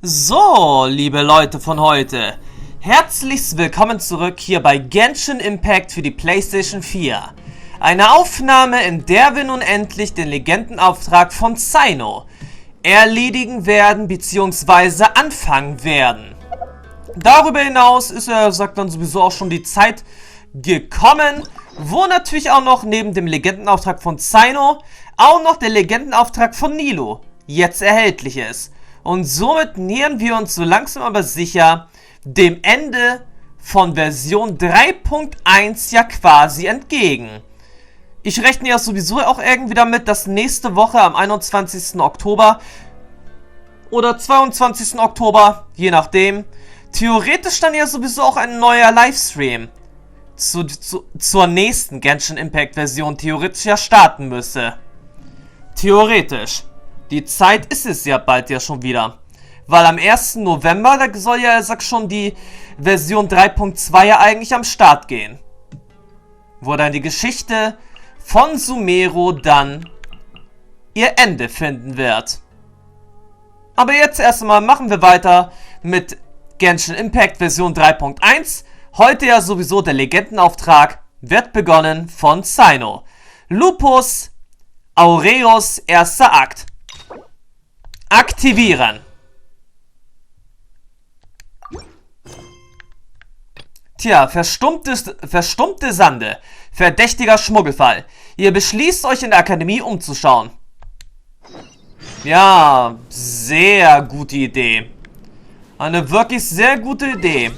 So, liebe Leute von heute, herzlichst willkommen zurück hier bei Genshin Impact für die PlayStation 4. Eine Aufnahme, in der wir nun endlich den Legendenauftrag von Cyno erledigen werden bzw. anfangen werden. Darüber hinaus ist sagt dann sowieso auch schon die Zeit gekommen, wo natürlich auch noch neben dem Legendenauftrag von Cyno auch noch der Legendenauftrag von Nilo jetzt erhältlich ist. Und somit nähern wir uns so langsam aber sicher dem Ende von Version 3.1 ja quasi entgegen. Ich rechne ja sowieso auch irgendwie damit, dass nächste Woche am 21. Oktober oder 22. Oktober, je nachdem, theoretisch dann ja sowieso auch ein neuer Livestream zur nächsten Genshin Impact Version theoretisch ja starten müsse. Theoretisch. Die Zeit ist es ja bald ja schon wieder. Weil am 1. November, da soll ja, schon die Version 3.2 ja eigentlich am Start gehen. Wo dann die Geschichte von Sumeru dann ihr Ende finden wird. Aber jetzt erstmal machen wir weiter mit Genshin Impact Version 3.1. Heute ja sowieso der Legendenauftrag wird begonnen von Cyno. Lupus Aureus erster Akt. Aktivieren. Tja, verstummte Sande. Verdächtiger Schmuggelfall. Ihr beschließt euch in der Akademie umzuschauen. Ja, sehr gute Idee. Eine wirklich sehr gute Idee.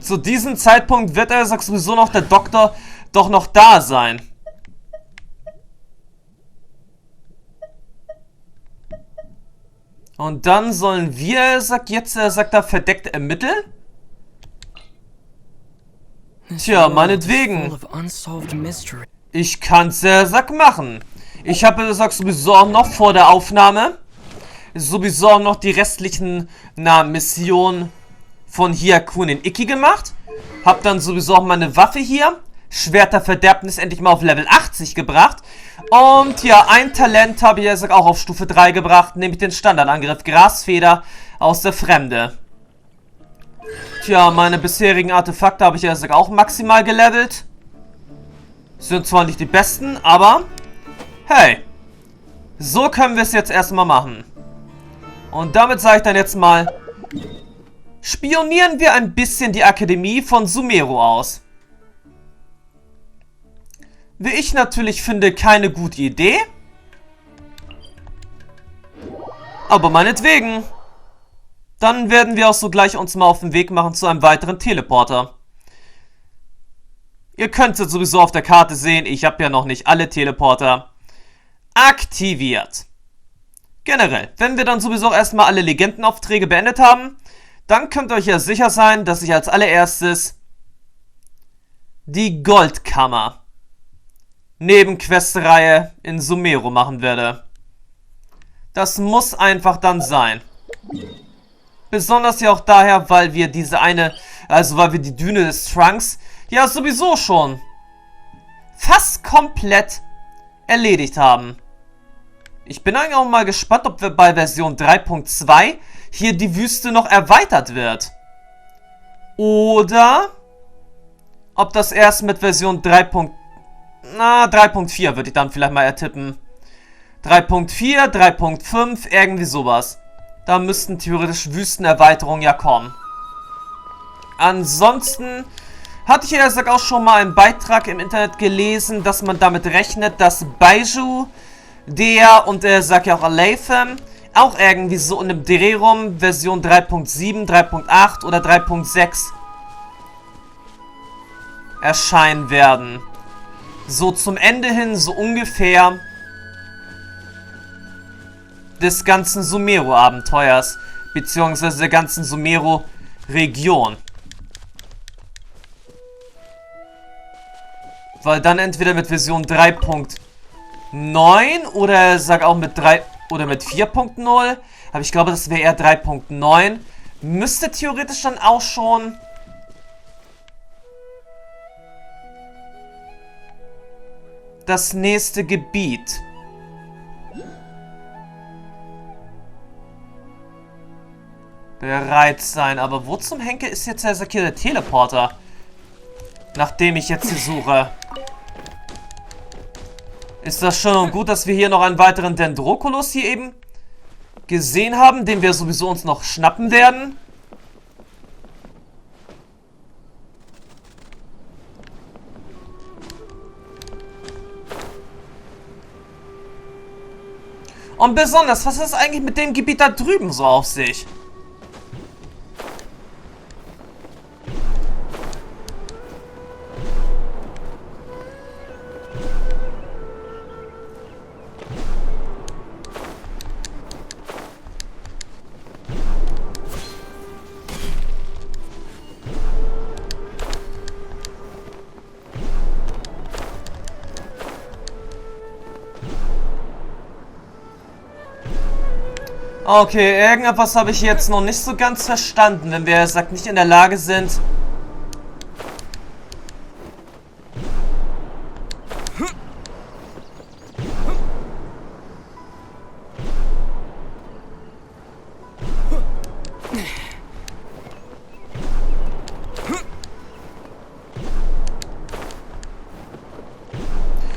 Zu diesem Zeitpunkt wird sowieso noch der Doktor doch noch da sein. Und dann sollen wir, sagt er, verdeckt ermitteln? Tja, meinetwegen. Ich kann's, machen. Ich habe, sowieso auch noch vor der Aufnahme sowieso auch noch die restlichen, Missionen von Hyakun in Ikki gemacht. Hab dann sowieso auch meine Waffe hier, Schwert der Verderbnis, endlich mal auf Level 80 gebracht. Und ja, ein Talent habe ich auch auf Stufe 3 gebracht, nämlich den Standardangriff Grasfeder aus der Fremde. Tja, meine bisherigen Artefakte habe ich auch maximal gelevelt. Sind zwar nicht die besten, aber hey, so können wir es jetzt erstmal machen. Und damit sage ich dann jetzt mal, spionieren wir ein bisschen die Akademie von Sumeru aus. Wie ich natürlich finde, keine gute Idee. Aber meinetwegen. Dann werden wir auch so gleich uns mal auf den Weg machen zu einem weiteren Teleporter. Ihr könnt es sowieso auf der Karte sehen, ich habe ja noch nicht alle Teleporter aktiviert. Generell, wenn wir dann sowieso auch erstmal alle Legendenaufträge beendet haben, dann könnt ihr euch ja sicher sein, dass ich als allererstes die Goldkammer Nebenquestreihe in Sumeru machen werde. Das muss einfach dann sein. Besonders ja auch daher, weil wir weil wir die Düne des Trunks ja sowieso schon fast komplett erledigt haben. Ich bin eigentlich auch mal gespannt, ob wir bei Version 3.2 hier die Wüste noch erweitert wird. Oder ob das erst mit Version 3.4 würde ich dann vielleicht mal ertippen. 3.4, 3.5, irgendwie sowas. Da müssten theoretisch Wüstenerweiterungen ja kommen. Ansonsten hatte ich ja auch schon mal einen Beitrag im Internet gelesen, dass man damit rechnet, dass Baiju, der und ja auch Alephem auch irgendwie so in dem Dreh rum Version 3.7, 3.8 oder 3.6 erscheinen werden. So zum Ende hin, so ungefähr des ganzen Sumeru-Abenteuers, beziehungsweise der ganzen Sumeru-Region. Weil dann entweder mit Version 3.9 oder auch mit 3 oder mit 4.0, aber ich glaube, das wäre eher 3.9, müsste theoretisch dann auch schon das nächste Gebiet bereit sein. Aber wo zum Henker ist jetzt der Teleporter? Nachdem ich jetzt hier suche. Ist das schön und gut, dass wir hier noch einen weiteren Dendroculus hier eben gesehen haben, den wir sowieso uns noch schnappen werden. Und besonders, was ist eigentlich mit dem Gebiet da drüben so auf sich? Okay, irgendetwas habe ich jetzt noch nicht so ganz verstanden, wenn wir, sagt, nicht in der Lage sind.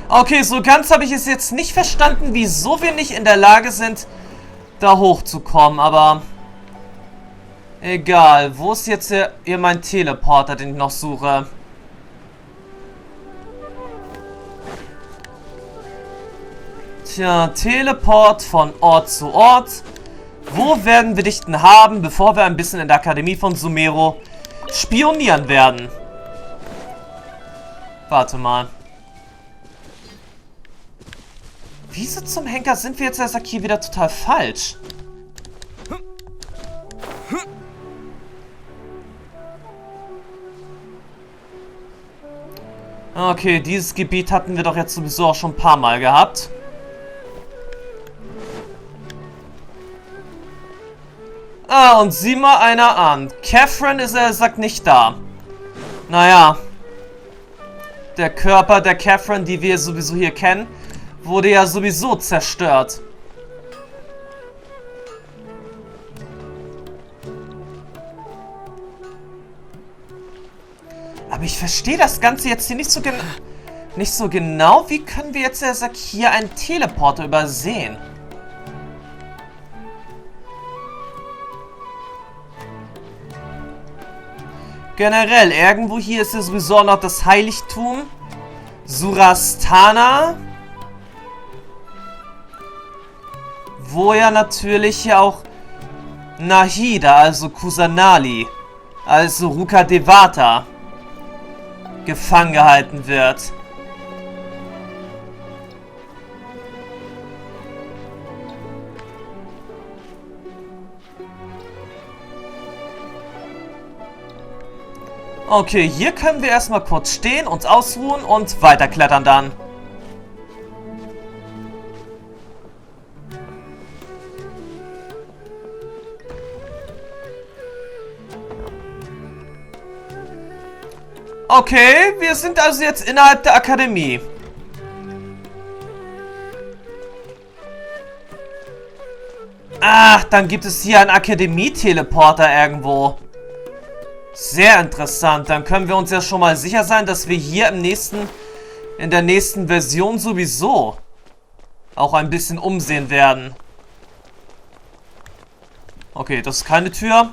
Okay, so ganz habe ich es jetzt nicht verstanden, wieso wir nicht in der Lage sind, da hochzukommen, aber egal. Wo ist jetzt hier mein Teleporter, den ich noch suche? Tja, Teleport von Ort zu Ort. Wo werden wir dich denn haben, bevor wir ein bisschen in der Akademie von Sumeru spionieren werden? Warte mal. Wieso zum Henker sind wir jetzt hier wieder total falsch? Okay, dieses Gebiet hatten wir doch jetzt sowieso auch schon ein paar Mal gehabt. Ah, und sieh mal einer an. Catherine ist, sagt, nicht da. Naja. Der Körper der Catherine, die wir sowieso hier kennen, wurde ja sowieso zerstört. Aber ich verstehe das Ganze jetzt hier nicht so genau. Wie können wir jetzt, hier einen Teleporter übersehen? Generell, irgendwo hier ist ja sowieso noch das Heiligtum Surastana. Wo ja natürlich ja auch Nahida, also Kusanali, also Ruka Devata, gefangen gehalten wird. Okay, hier können wir erstmal kurz stehen, uns ausruhen und weiterklettern dann. Okay, wir sind also jetzt innerhalb der Akademie. Ach, dann gibt es hier einen Akademie-Teleporter irgendwo. Sehr interessant. Dann können wir uns ja schon mal sicher sein, dass wir hier in der nächsten Version sowieso auch ein bisschen umsehen werden. Okay, das ist keine Tür.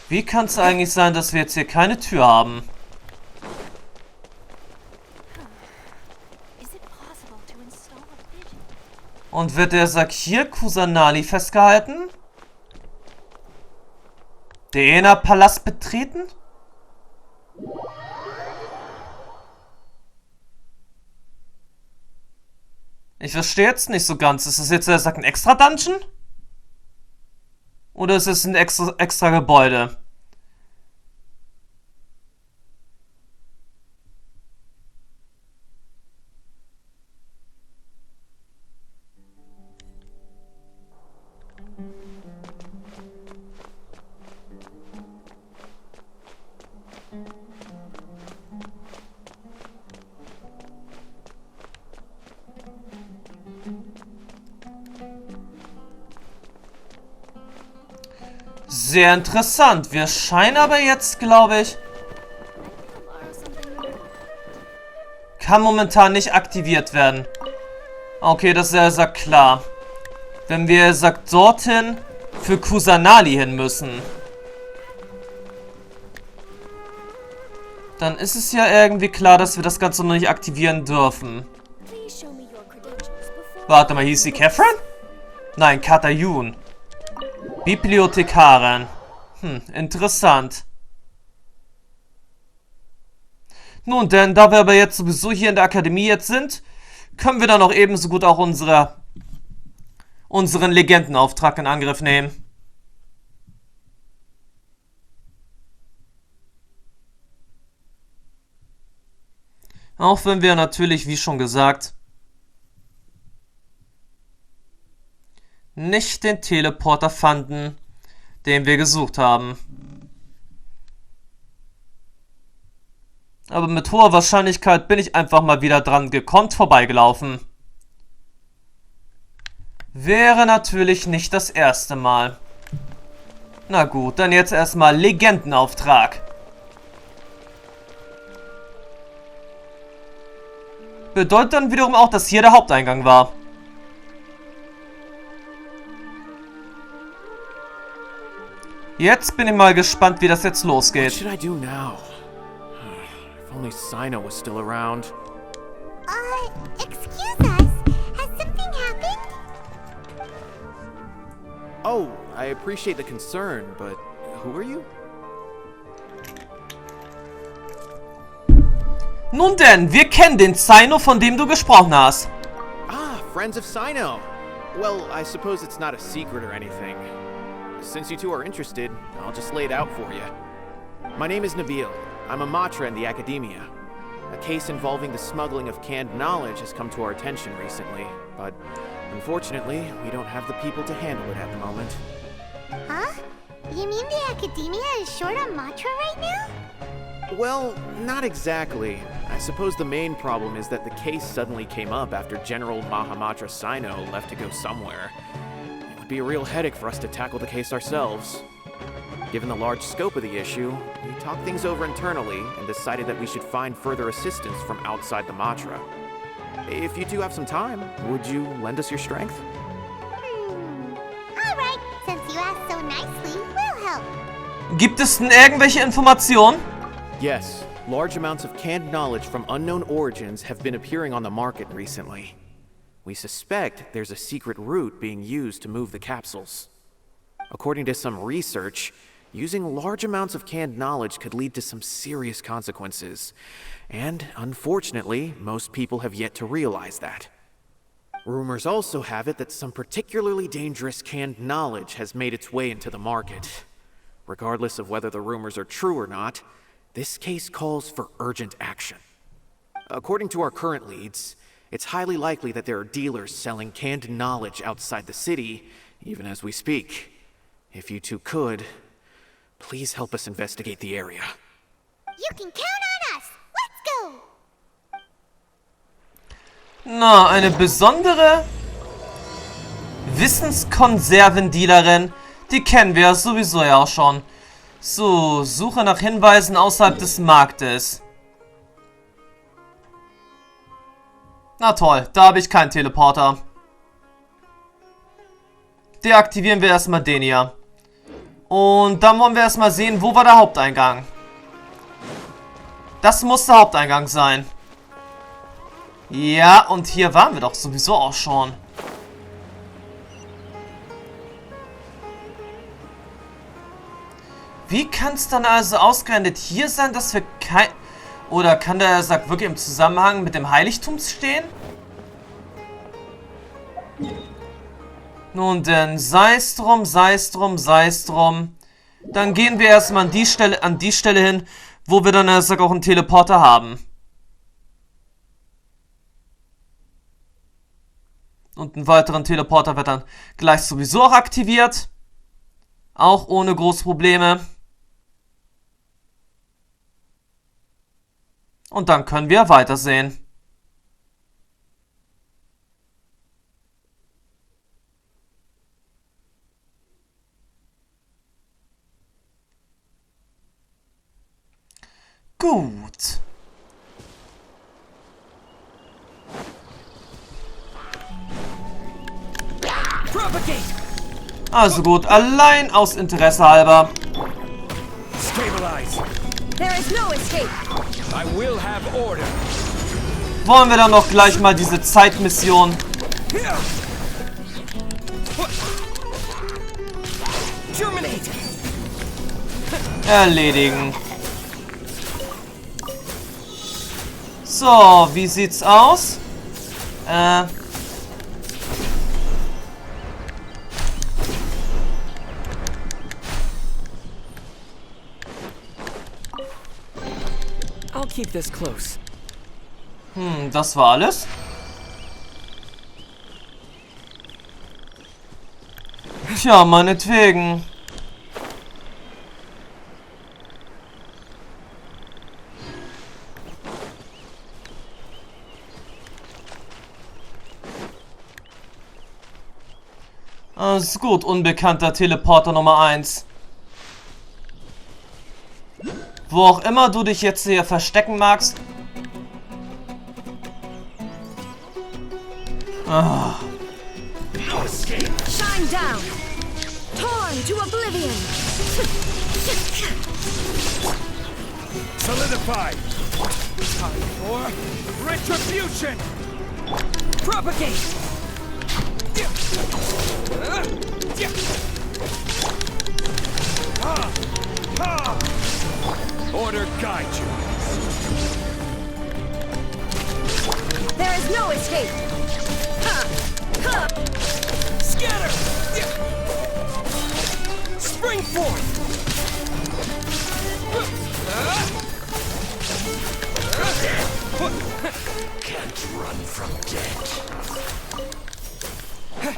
Wie kann es eigentlich sein, dass wir jetzt hier keine Tür haben? Und wird der Sakir Kusanali festgehalten? Der Palast betreten? Ich verstehe jetzt nicht so ganz. Ist das jetzt ein extra Dungeon? Oder ist es ein extra Gebäude? Sehr interessant. Wir scheinen aber jetzt, glaube ich... Kann momentan nicht aktiviert werden. Okay, das ist ja klar. Wenn wir, sagt, dorthin für Kusanali hin müssen, dann ist es ja irgendwie klar, dass wir das Ganze noch nicht aktivieren dürfen. Warte mal, hieß sie Catherine? Nein, Katayun. Bibliothekarin. Interessant. Nun denn, da wir aber jetzt sowieso hier in der Akademie jetzt sind, können wir dann auch ebenso gut auch unseren Legendenauftrag in Angriff nehmen. Auch wenn wir natürlich, wie schon gesagt, nicht den Teleporter fanden, den wir gesucht haben. Aber mit hoher Wahrscheinlichkeit bin ich einfach mal wieder dran gekonnt vorbeigelaufen. Wäre natürlich nicht das erste Mal. Na gut, dann jetzt erstmal Legendenauftrag. Bedeutet dann wiederum auch, dass hier der Haupteingang war. Jetzt bin ich mal gespannt, wie das jetzt losgeht. What should I do now? If only Cyno was still around. Excuse us. Has something happened? Oh, I appreciate the concern, but who are you? Nun denn, wir kennen den Cyno, von dem du gesprochen hast. Ah, friends of Cyno. Well, I suppose it's not a secret or anything. Since you two are interested, I'll just lay it out for you. My name is Nabil. I'm a matra in the academia. A case involving the smuggling of canned knowledge has come to our attention recently, but unfortunately, we don't have the people to handle it at the moment. Huh? You mean the academia is short on matra right now? Well, not exactly. I suppose the main problem is that the case suddenly came up after General Mahamatra Cyno left to go somewhere. It would be a real headache for us to tackle the case ourselves. Given the large scope of the issue, we talked things over internally and decided that we should find further assistance from outside the Matra. If you two have some time, would you lend us your strength? Alright, since you asked so nicely, we'll help. Gibt es denn irgendwelche Informationen? Yes, large amounts of canned knowledge from unknown origins have been appearing on the market recently. We suspect there's a secret route being used to move the capsules. According to some research, using large amounts of canned knowledge could lead to some serious consequences. And, unfortunately, most people have yet to realize that. Rumors also have it that some particularly dangerous canned knowledge has made its way into the market. Regardless of whether the rumors are true or not, this case calls for urgent action. According to our current leads, it's highly likely that there are dealers selling canned knowledge outside the city, even as we speak. If you two could, please help us investigate the area. You can count on us. Let's go. Na, eine besondere Wissenskonservendealerin, die kennen wir sowieso ja auch schon. So, Suche nach Hinweisen außerhalb des Marktes. Na toll, da habe ich keinen Teleporter. Deaktivieren wir erstmal den hier. Und dann wollen wir erstmal sehen, wo war der Haupteingang. Das muss der Haupteingang sein. Ja, und hier waren wir doch sowieso auch schon. Wie kann es dann also ausgerechnet hier sein, dass wir kein... Oder kann der Sack wirklich im Zusammenhang mit dem Heiligtum stehen? Nun denn, sei es drum, sei es drum, sei es drum. Dann gehen wir erstmal an die Stelle hin, wo wir dann Sack auch einen Teleporter haben. Und einen weiteren Teleporter wird dann gleich sowieso auch aktiviert. Auch ohne große Probleme. Und dann können wir weitersehen. Gut. Also gut, allein aus Interesse halber. Wollen wir dann noch gleich mal diese Zeitmission erledigen. So, wie sieht's aus? I'll keep this close. Das war alles? Tja, meinetwegen. Alles gut, unbekannter Teleporter Nummer 1. Wo auch immer du dich jetzt hier verstecken magst. Shine down. Torn to oblivion. Solidify. Time for retribution. Propagate. Order guide you. There is no escape. Scatter. Spring forth. Can't run from death.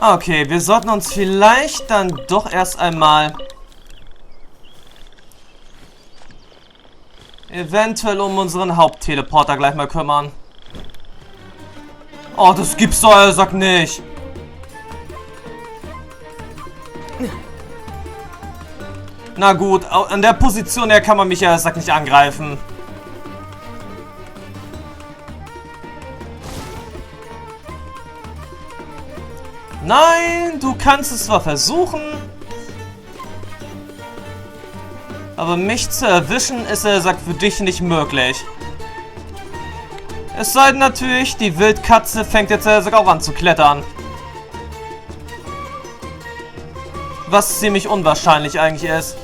Okay, wir sollten uns vielleicht dann doch erst einmal eventuell um unseren Hauptteleporter gleich mal kümmern. Oh, das gibt's doch, er sagt nicht. Na gut, an der Position her kann man mich ja sagt nicht angreifen. Nein, du kannst es zwar versuchen, aber mich zu erwischen ist, er sagt, für dich nicht möglich. Es sei denn natürlich, die Wildkatze fängt jetzt auch an zu klettern. Was ziemlich unwahrscheinlich eigentlich ist.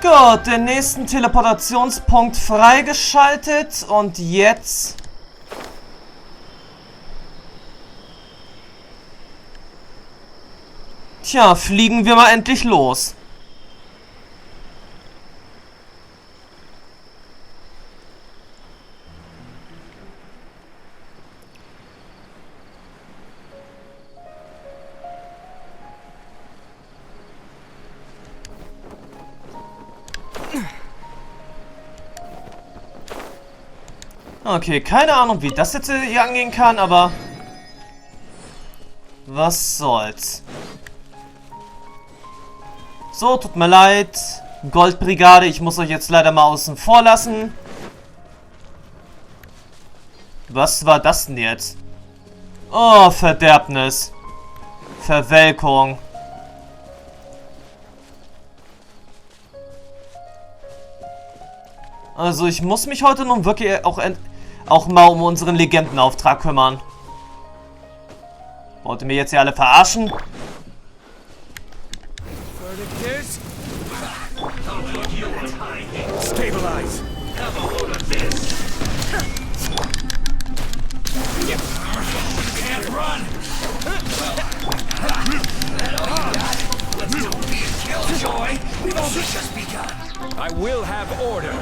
Gut, den nächsten Teleportationspunkt freigeschaltet und jetzt... Tja, fliegen wir mal endlich los. Okay, keine Ahnung, wie das jetzt hier angehen kann, aber... Was soll's. So, tut mir leid. Goldbrigade, ich muss euch jetzt leider mal außen vor lassen. Was war das denn jetzt? Oh, Verderbnis. Verwelkung. Also ich muss mich heute nun wirklich auch mal um unseren Legendenauftrag kümmern. Wollt ihr mir jetzt hier alle verarschen? Stabilize. Have a load of this. Can't run. Let's go be a killjoy. We've only just begun. I will have order.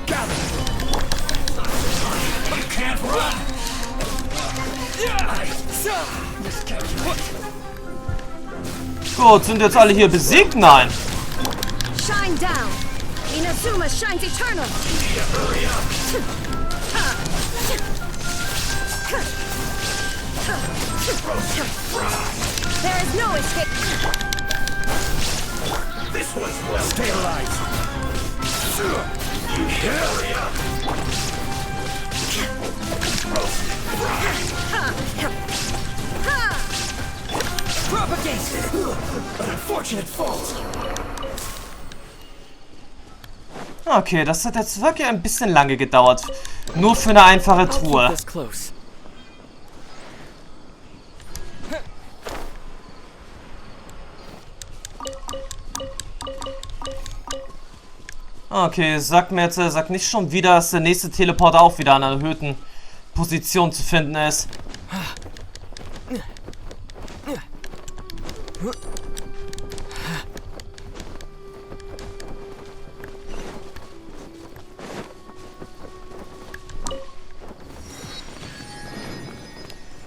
Gather. You can't run. Gut, sind jetzt alle hier besiegt? Nein. Shine down. Inazuma shines eternal. There is no escape. This was well stabilized. Hurry up. Propagate. An unfortunate fault. Okay, das hat jetzt wirklich ein bisschen lange gedauert. Nur für eine einfache Truhe. This close. Okay, sag mir jetzt, sag nicht schon wieder, dass der nächste Teleporter auch wieder an einer erhöhten Position zu finden ist.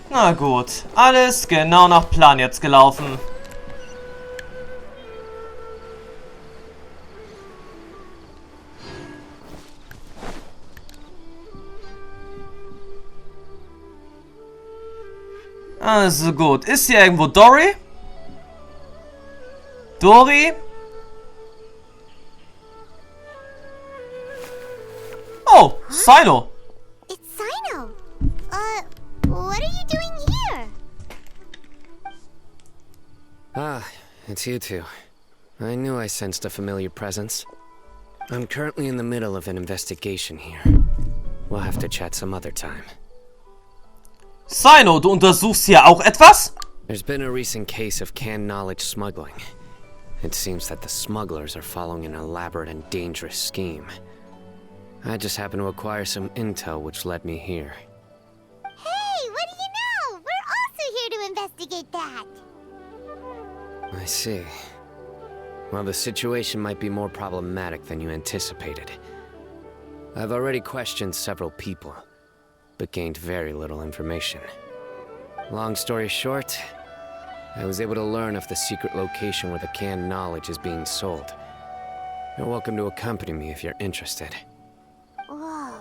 Na gut, alles genau nach Plan jetzt gelaufen. Also gut, ist hier irgendwo Dory? Dory? Oh, Cyno. It's Cyno. What are you doing here? Ah, it's you two. I knew I sensed a familiar presence. I'm currently in the middle of an investigation here. We'll have to chat some other time. Cyno, du untersuchst hier auch etwas? There's been a recent case of canned knowledge smuggling. It seems that the smugglers are following an elaborate and dangerous scheme. I just happened to acquire some intel which led me here. Hey, what do you know? We're also here to investigate that. I see. Well, the situation might be more problematic than you anticipated. I've already questioned several people, but gained very little information. Long story short, I was able to learn of the secret location where the canned knowledge is being sold. You're welcome to accompany me if you're interested. Whoa,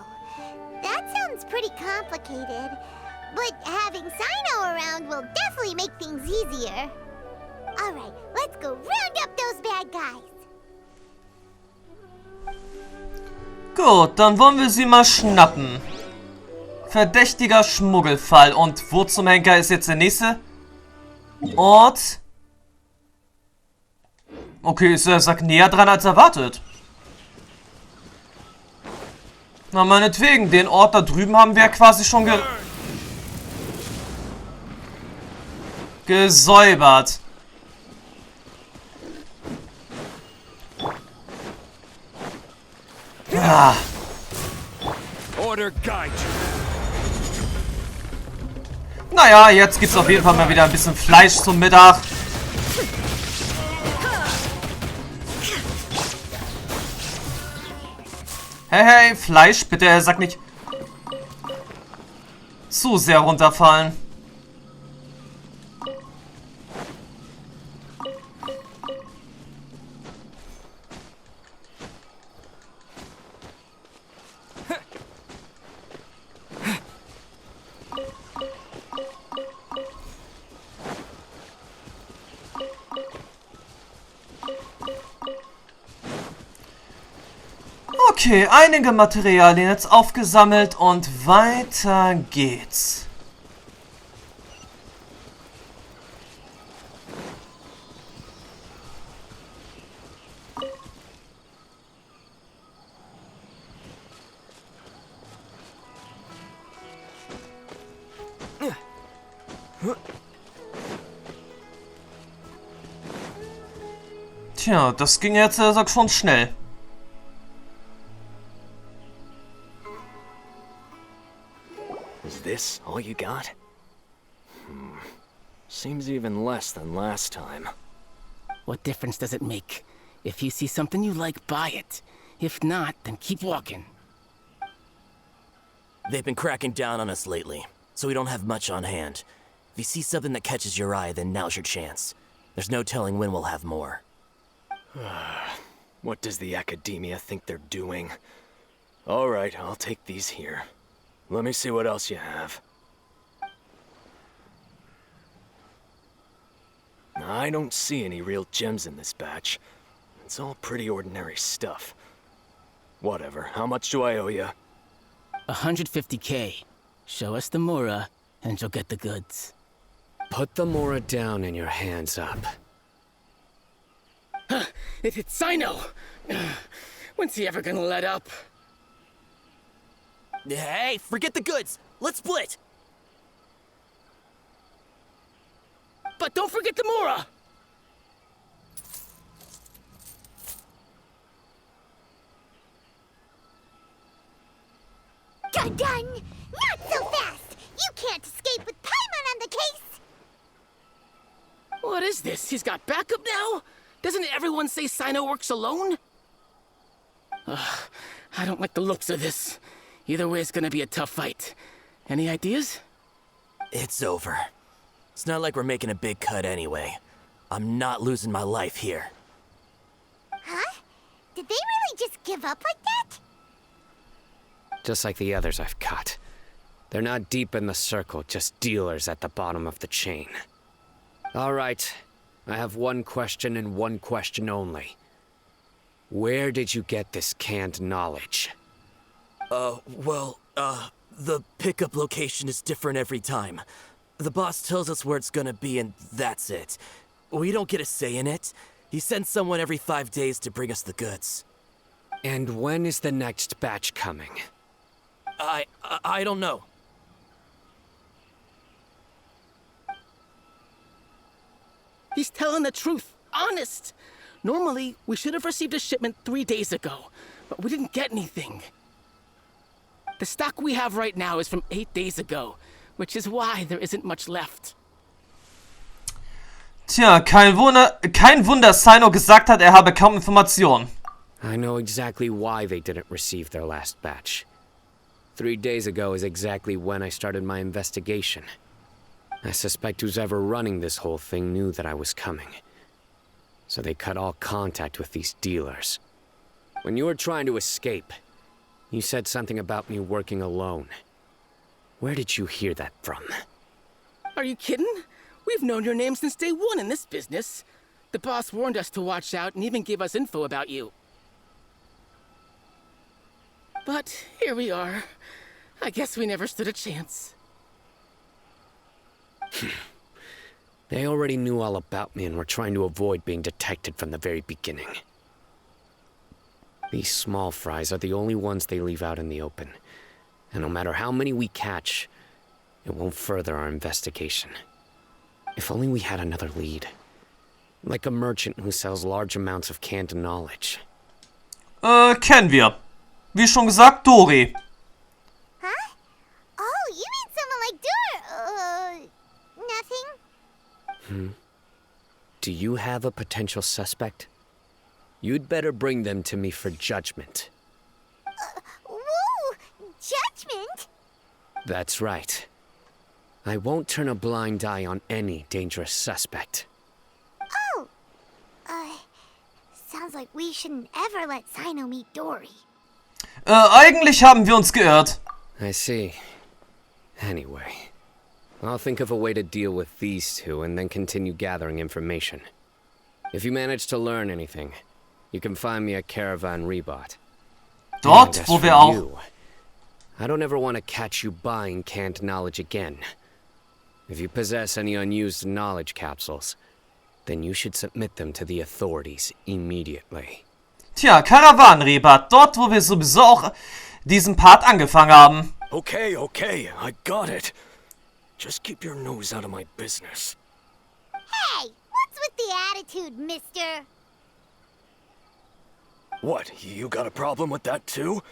that sounds pretty complicated. But having Cyno around will definitely make things easier. Alright, let's go round up those bad guys. Gut, dann wollen wir sie mal schnappen. Verdächtiger Schmuggelfall. Und wo zum Henker ist jetzt der nächste Ort? Okay, ist der Sack näher dran als erwartet. Na, meinetwegen, den Ort da drüben haben wir quasi schon gesäubert. Ah. Order guide you. Naja, jetzt gibt's auf jeden Fall mal wieder ein bisschen Fleisch zum Mittag. Hey, hey, Fleisch, bitte, sag nicht zu sehr runterfallen. Okay, einige Materialien jetzt aufgesammelt und weiter geht's. Tja, das ging jetzt schon schnell. Is this all you got? Seems even less than last time. What difference does it make? If you see something you like, buy it. If not, then keep walking. They've been cracking down on us lately, so we don't have much on hand. If you see something that catches your eye, then now's your chance. There's no telling when we'll have more. What does the academia think they're doing? Alright, I'll take these here. Let me see what else you have. I don't see any real gems in this batch. It's all pretty ordinary stuff. Whatever, how much do I owe you? 150K. Show us the Mora, and you'll get the goods. Put the Mora down and your hands up. It's Cyno! When's he ever gonna let up? Hey, forget the goods! Let's split! But don't forget the Mora! Done! Not so fast! You can't escape with Paimon on the case! What is this? He's got backup now? Doesn't everyone say Cyno works alone? I don't like the looks of this. Either way, it's gonna be a tough fight. Any ideas? It's over. It's not like we're making a big cut anyway. I'm not losing my life here. Huh? Did they really just give up like that? Just like the others I've cut. They're not deep in the circle, just dealers at the bottom of the chain. All right, I have one question and one question only. Where did you get this canned knowledge? The pickup location is different every time. The boss tells us where it's gonna be and that's it. We don't get a say in it. He sends someone every 5 days to bring us the goods. And when is the next batch coming? I don't know. He's telling the truth. Honest. Normally, we should have received a shipment 3 days ago, but we didn't get anything. The stock we have right now is from 8 days ago, which is why there isn't much left. Tja, kein Wunder, Cyno gesagt hat, er habe kaum Informationen. I know exactly why they didn't receive their last batch. 3 days ago is exactly when I started my investigation. I suspect who's ever running this whole thing knew that I was coming. So they cut all contact with these dealers. When you were trying to escape, you said something about me working alone. Where did you hear that from? Are you kidding? We've known your name since day one in this business. The boss warned us to watch out and even gave us info about you. But here we are. I guess we never stood a chance. They already knew all about me and were trying to avoid being detected from the very beginning. These small fries are the only ones they leave out in the open. And no matter how many we catch, it won't further our investigation. If only we had another lead. Like a merchant who sells large amounts of canned knowledge. Kennen wir. Wie schon gesagt, Dori. Huh? Oh, you mean someone like nothing? Do you have a potential suspect? You'd better bring them to me for judgment. Whoa! Judgment? That's right. I won't turn a blind eye on any dangerous suspect. Oh! Sounds like we shouldn't ever let Cyno meet Dory. Eigentlich haben wir uns geirrt. I see. Anyway, I'll think of a way to deal with these two and then continue gathering information. If you manage to learn anything, you can find me at Caravan Rebot. Dort, wo wir auch... I don't ever want to catch you buying canned knowledge again. If you possess any unused knowledge capsules, then you should submit them to the authorities immediately. Tja, Karawanenrebat, dort wo wir sowieso auch diesen Part angefangen haben. Okay, I got it. Just keep your nose out of my business. Hey, what's with the attitude, mister? What, you got a problem with that too?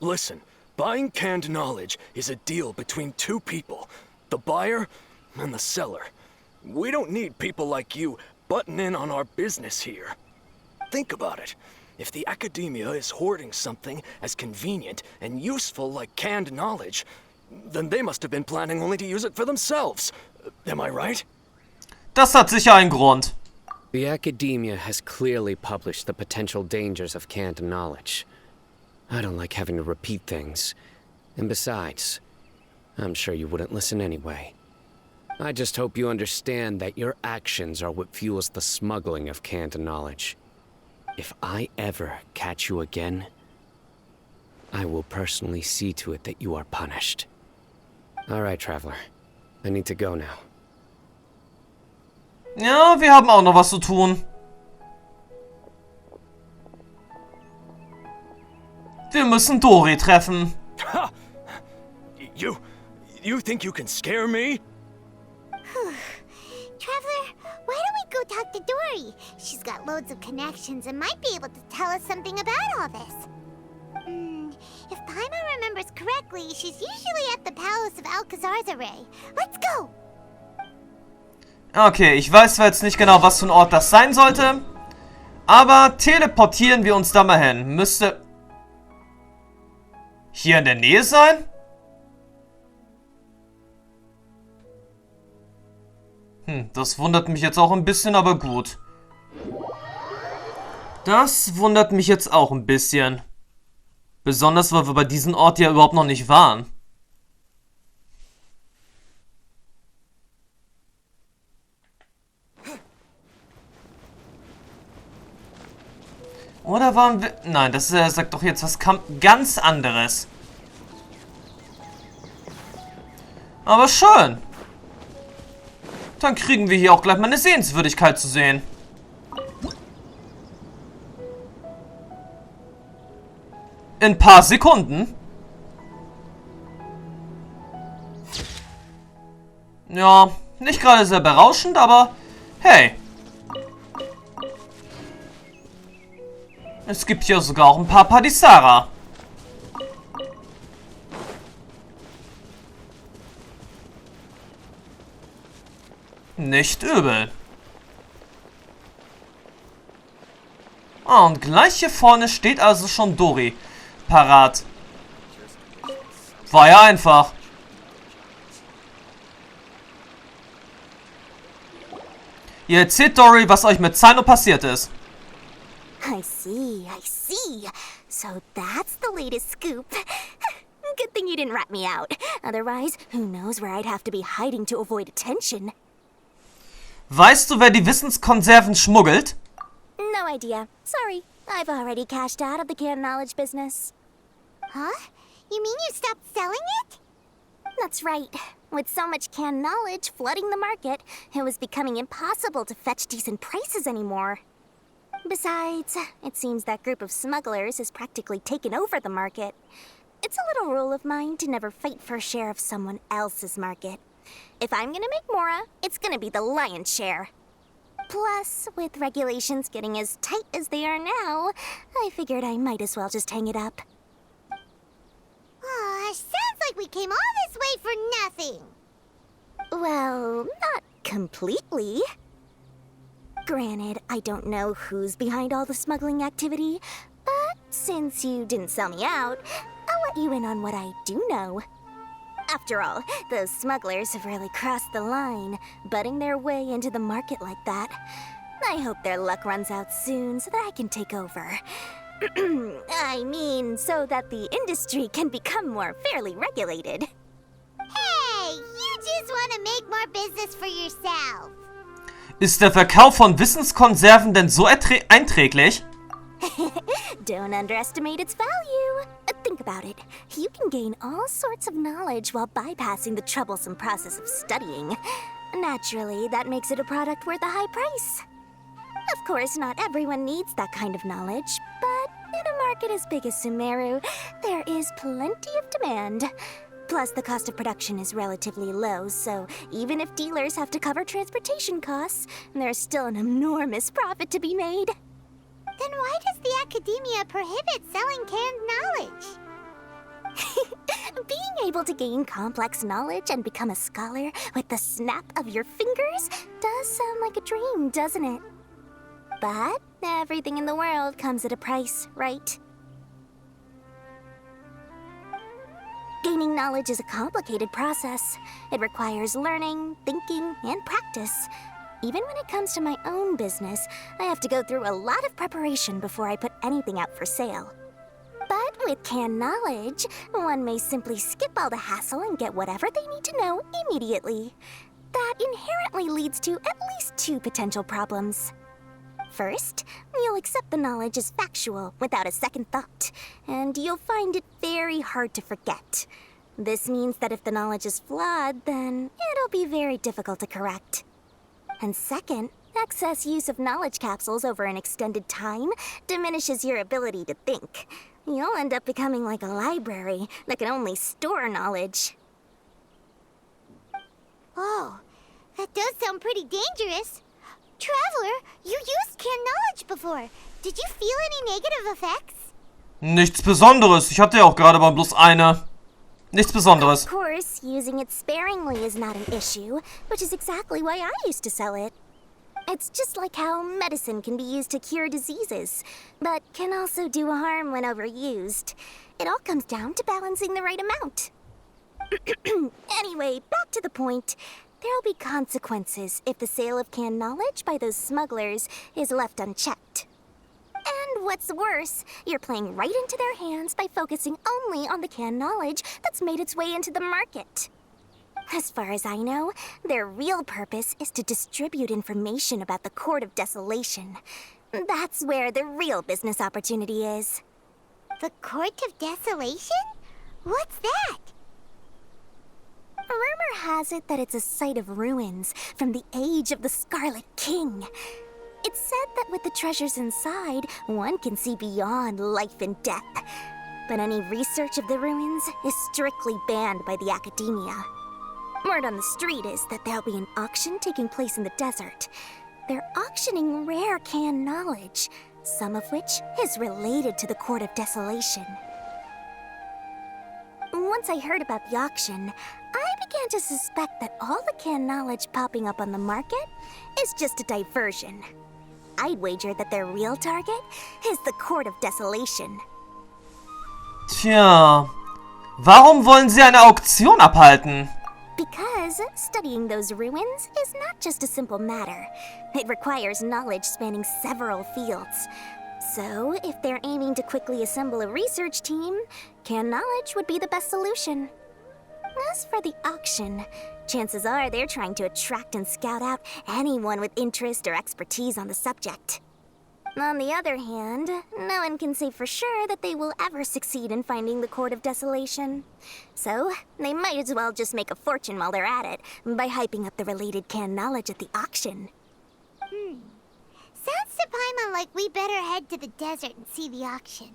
Listen, buying canned knowledge is a deal between two people, the buyer and the seller. We don't need people like you butting in on our business here. Think about it. If the academia is hoarding something as convenient and useful like canned knowledge, then they must have been planning only to use it for themselves. Am I right? Das hat sicher einen Grund. The academia has clearly published the potential dangers of canned knowledge. I don't like having to repeat things. And besides, I'm sure you wouldn't listen anyway. I just hope you understand that your actions are what fuels the smuggling of canned knowledge. If I ever catch you again, I will personally see to it that you are punished. All right, Traveler. I need to go now. Ja, wir haben auch noch was zu tun. Wir müssen Dori treffen. Ha! You think you can scare me? Traveler, why don't we go talk to Dory? She's got loads of connections and might be able to tell us something about all this. If Paimon remembers correctly, she's usually at the palace of Alcazar's array. Let's go! Okay, ich weiß zwar jetzt nicht genau, was für ein Ort das sein sollte, aber teleportieren wir uns da mal hin. Müsste hier in der Nähe sein? Das wundert mich jetzt auch ein bisschen, aber gut. Das wundert mich jetzt auch ein bisschen. Besonders, weil wir bei diesem Ort ja überhaupt noch nicht waren. Oder waren wir... Nein, das sagt doch jetzt was ganz anderes. Aber schön. Dann kriegen wir hier auch gleich mal eine Sehenswürdigkeit zu sehen. In ein paar Sekunden. Ja, nicht gerade sehr berauschend, aber hey. Es gibt hier sogar auch ein paar Padisara. Nicht übel. Ah, und gleich hier vorne steht also schon Dori parat. War ja einfach. Ihr erzählt Dori, was euch mit Cyno passiert ist. I see. So that's the latest scoop. Good thing you didn't rat me out. Otherwise, who knows where I'd have to be hiding to avoid attention. Weißt du, wer die Wissenskonserven schmuggelt? No idea. Sorry. I've already cashed out of the canned knowledge business. Huh? You mean you stopped selling it? That's right. With so much canned knowledge flooding the market, it was becoming impossible to fetch decent prices anymore. Besides, it seems that group of smugglers has practically taken over the market. It's a little rule of mine to never fight for a share of someone else's market. If I'm gonna make Mora, it's gonna be the lion's share. Plus, with regulations getting as tight as they are now, I figured I might as well just hang it up. Sounds like we came all this way for nothing. Well, not completely. Granted, I don't know who's behind all the smuggling activity, but since you didn't sell me out, I'll let you in on what I do know. After all, those smugglers have really crossed the line, butting their way into the market like that. I hope their luck runs out soon so that I can take over. I mean, so that the industry can become more fairly regulated. Hey, you just want to make more business for yourself. Ist der Verkauf von Wissenskonserven denn so einträglich? Don't underestimate its value. Think about it. You can gain all sorts of knowledge while bypassing the troublesome process of studying. Naturally, that makes it a product worth a high price. Of course, not everyone needs that kind of knowledge, but in a market as big as Sumeru, there is plenty of demand. Plus, the cost of production is relatively low, so even if dealers have to cover transportation costs, there's still an enormous profit to be made. Then why does the academia prohibit selling canned knowledge? Being able to gain complex knowledge and become a scholar with the snap of your fingers does sound like a dream, doesn't it? But everything in the world comes at a price, right? Gaining knowledge is a complicated process. It requires learning, thinking, and practice. Even when it comes to my own business, I have to go through a lot of preparation before I put anything out for sale. But with canned knowledge, one may simply skip all the hassle and get whatever they need to know immediately. That inherently leads to at least two potential problems. First, you'll accept the knowledge as factual without a second thought, and you'll find it very hard to forget. This means that if the knowledge is flawed, then it'll be very difficult to correct. And second, excess use of knowledge capsules over an extended time diminishes your ability to think. You'll end up becoming like a library that can only store knowledge. Oh, that does sound pretty dangerous. Traveler, you used canned knowledge before. Did you feel any negative effects? Nichts Besonderes. Ich hatte ja auch gerade mal bloß eine. Nichts Besonderes. Of course, using it sparingly is not an issue, which is exactly why I used to sell it. It's just like how medicine can be used to cure diseases, but can also do harm when overused. It all comes down to balancing the right amount. Anyway, back to the point. There'll be consequences if the sale of canned knowledge by those smugglers is left unchecked. And what's worse, you're playing right into their hands by focusing only on the canned knowledge that's made its way into the market. As far as I know, their real purpose is to distribute information about the Court of Desolation. That's where the real business opportunity is. The Court of Desolation? What's that? Rumor has it that it's a site of ruins from the age of the Scarlet King. It's said that with the treasures inside, one can see beyond life and death. But any research of the ruins is strictly banned by the academia. Word on the street is that there'll be an auction taking place in the desert. They're auctioning rare canned knowledge, some of which is related to the Court of Desolation. Once I heard about the auction, I began to suspect that all the canned knowledge popping up on the market is just a diversion. I'd wager that their real target is the Court of Desolation. Tja, warum wollen sie eine Auktion abhalten? Because studying those ruins is not just a simple matter. It requires knowledge spanning several fields. So, if they're aiming to quickly assemble a research team, canned knowledge would be the best solution. As for the auction, chances are they're trying to attract and scout out anyone with interest or expertise on the subject. On the other hand, no one can say for sure that they will ever succeed in finding the Court of Desolation. So, they might as well just make a fortune while they're at it by hyping up the related canned knowledge at the auction. Sounds to Paimon like we better head to the desert and see the auction.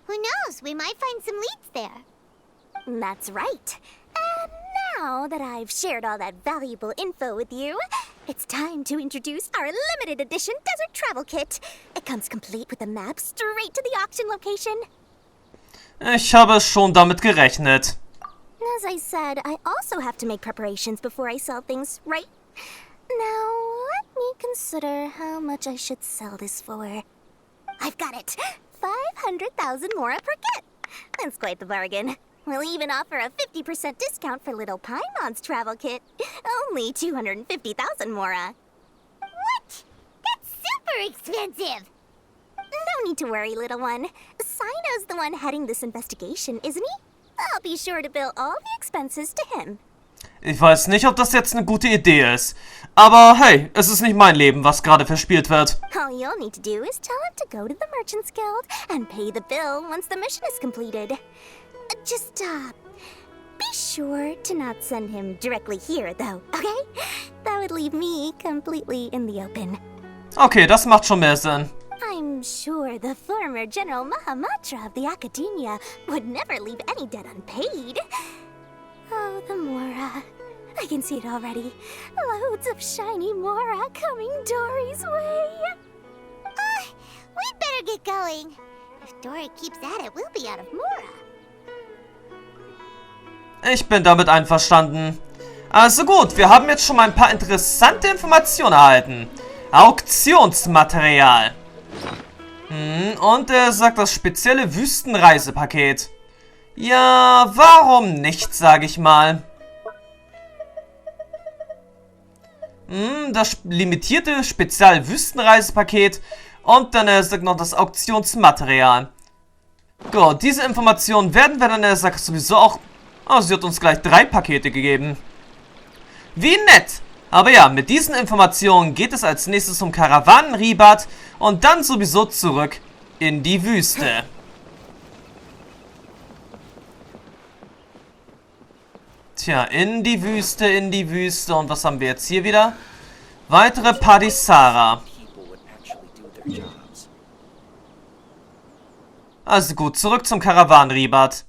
Who knows, we might find some leads there. That's right. And now that I've shared all that valuable info with you, it's time to introduce our limited edition desert travel kit. It comes complete with a map straight to the auction location. Ich habe schon damit gerechnet. As I said, I also have to make preparations before I sell things, right? Now, let me consider how much I should sell this for. I've got it! 500,000 mora per kit! That's quite the bargain. We'll even offer a 50% discount for little Paimon's travel kit. Only 250,000 mora. What? That's super expensive! No need to worry, little one. Cyno's the one heading this investigation, isn't he? I'll be sure to bill all the expenses to him. Ich weiß nicht, ob das jetzt eine gute Idee ist. Aber hey, es ist nicht mein Leben, was gerade verspielt wird. All you'll need to do is tell him to go to the Merchants Guild and pay the bill once the mission is completed. Just, be sure to not send him directly here, though, okay? That would leave me completely in the open. Okay, das macht schon mehr Sinn. I'm sure the former General Mahamatra of the Academia would never leave any debt unpaid. Oh, the Mora. I can see it already. Loads of shiny Mora coming Dory's way. We'd better get going. If Dory keeps at it, we'll be out of Mora. Ich bin damit einverstanden. Also gut, wir haben jetzt schon mal ein paar interessante Informationen erhalten. Auktionsmaterial. Und er sagt das spezielle Wüstenreisepaket. Ja, warum nicht, sage ich mal. Das limitierte Spezial-Wüstenreisepaket und dann sagt noch das Auktionsmaterial. Gut, diese Informationen werden wir dann sowieso auch... Oh, sie hat uns gleich 3 Pakete gegeben. Wie nett! Aber ja, mit diesen Informationen geht es als nächstes um Karawanenribat und dann sowieso zurück in die Wüste. Tja, in die Wüste. Und was haben wir jetzt hier wieder? Weitere Padisara. Also gut, zurück zum Karawanenribat.